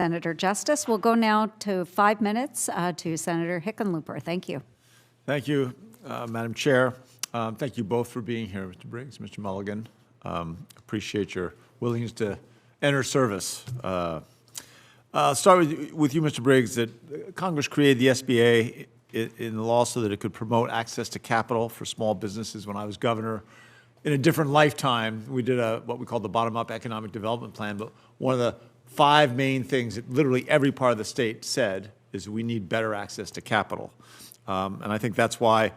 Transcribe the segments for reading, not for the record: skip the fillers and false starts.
Senator Justice. We'll go now to 5 minutes to Senator Hickenlooper. Thank you. Thank you, Madam Chair. Thank you both for being here, Mr. Briggs, Mr. Mulligan. Appreciate your willingness to enter service. I'll start with you, Mr. Briggs, that Congress created the SBA in the law so that it could promote access to capital for small businesses. When I was governor, in a different lifetime, we did what we call the bottom-up economic development plan, but one of the 5 main things that literally every part of the state said is we need better access to capital. And I think that's why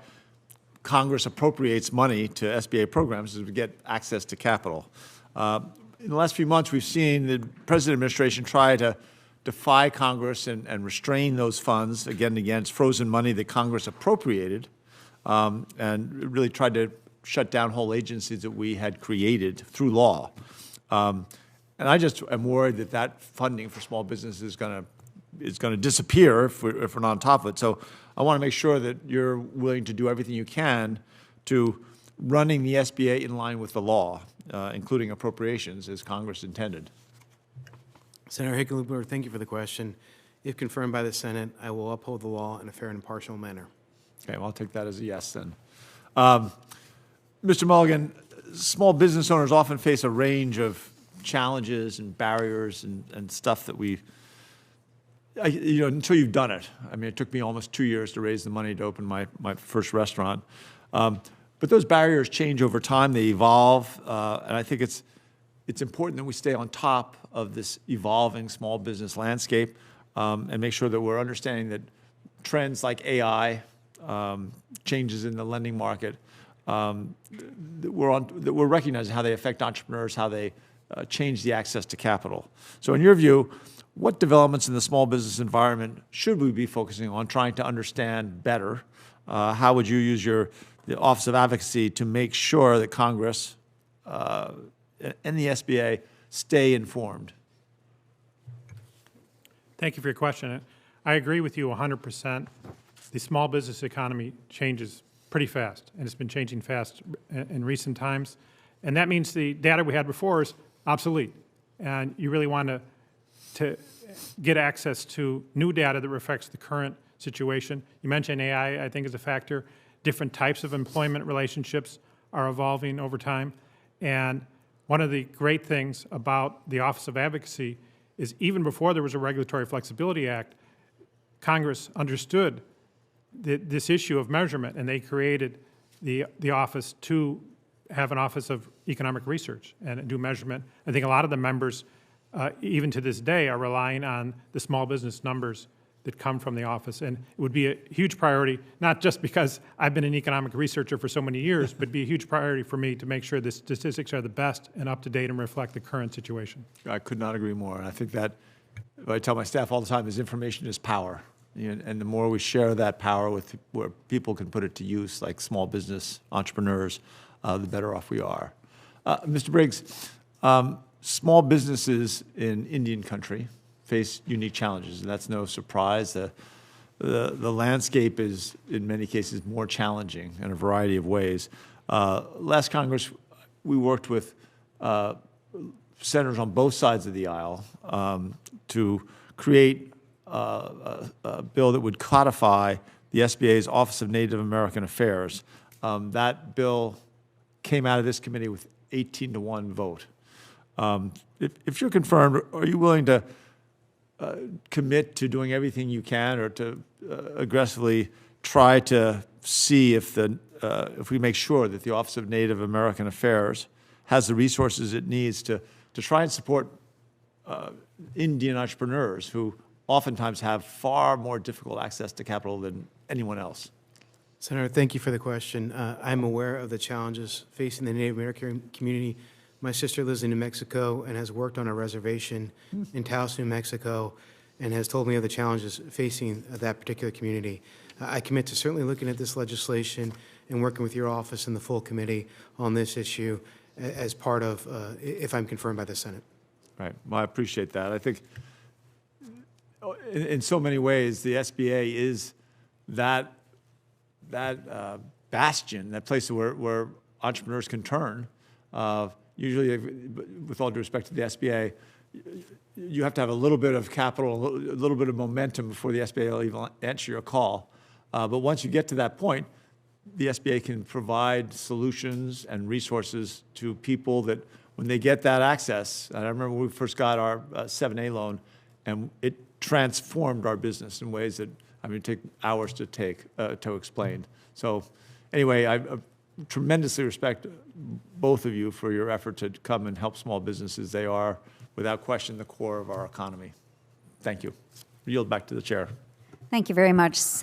Congress appropriates money to SBA programs, is to get access to capital. In the last few months, we've seen the President administration try to defy Congress and restrain those funds again and again. It's frozen money that Congress appropriated and really tried to shut down whole agencies that we had created through law. And I just am worried that that funding for small businesses is going to disappear if we're not on top of it. So I want to make sure that you're willing to do everything you can to running the SBA in line with the law, including appropriations, as Congress intended. Senator Hickenlooper, thank you for the question. If confirmed by the Senate, I will uphold the law in a fair and impartial manner. Okay, well, I'll take that as a yes then. Mr. Mulligan, small business owners often face a range of challenges and barriers and stuff that until you've done it. I mean, it took me almost 2 years to raise the money to open my first restaurant. But those barriers change over time, they evolve, and I think it's important that we stay on top of this evolving small business landscape and make sure that we're understanding that trends like AI, changes in the lending market, that we're recognizing how they affect entrepreneurs, how they change the access to capital. So in your view, what developments in the small business environment should we be focusing on trying to understand better? How would you use the Office of Advocacy to make sure that Congress and the SBA stay informed? Thank you for your question. I agree with you 100%. The small business economy changes pretty fast, and it's been changing fast in recent times. And that means the data we had before is obsolete. And you really want to get access to new data that reflects the current situation. You mentioned AI, I think, is a factor. Different types of employment relationships are evolving over time. And one of the great things about the Office of Advocacy is even before there was a Regulatory Flexibility Act, Congress understood this issue of measurement, and they created the office to have an Office of Economic Research and do measurement. I think a lot of the members, even to this day, are relying on the small business numbers that come from the office. And it would be a huge priority, not just because I've been an economic researcher for so many years, but be a huge priority for me to make sure the statistics are the best and up to date and reflect the current situation. I could not agree more. And I think that what I tell my staff all the time is information is power. And the more we share that power with where people can put it to use, like small business entrepreneurs, the better off we are. Mr. Briggs, small businesses in Indian country face unique challenges, and that's no surprise. The landscape is, in many cases, more challenging in a variety of ways. Last Congress, we worked with senators on both sides of the aisle to create a bill that would codify the SBA's Office of Native American Affairs. That bill came out of this committee with 18-to-1 vote. If you're confirmed, are you willing to commit to doing everything you can, or to aggressively try to see if we make sure that the Office of Native American Affairs has the resources it needs to try and support Indian entrepreneurs who oftentimes have far more difficult access to capital than anyone else? Senator, thank you for the question. I'm aware of the challenges facing the Native American community. My sister lives in New Mexico and has worked on a reservation in Taos, New Mexico, and has told me of the challenges facing that particular community. I commit to certainly looking at this legislation and working with your office and the full committee on this issue as part of, if I'm confirmed by the Senate. Right. Well, I appreciate that. I think in so many ways, the SBA is that bastion, that place where entrepreneurs can turn. Usually, with all due respect to the SBA, you have to have a little bit of capital, a little bit of momentum before the SBA will even answer your call. But once you get to that point, the SBA can provide solutions and resources to people that when they get that access, and I remember when we first got our 7A loan, and it transformed our business in ways that, I mean, take hours to explain. So anyway, I tremendously respect both of you for your effort to come and help small businesses. They are, without question, the core of our economy. Thank you. Yield back to the chair. Thank you very much, Senator.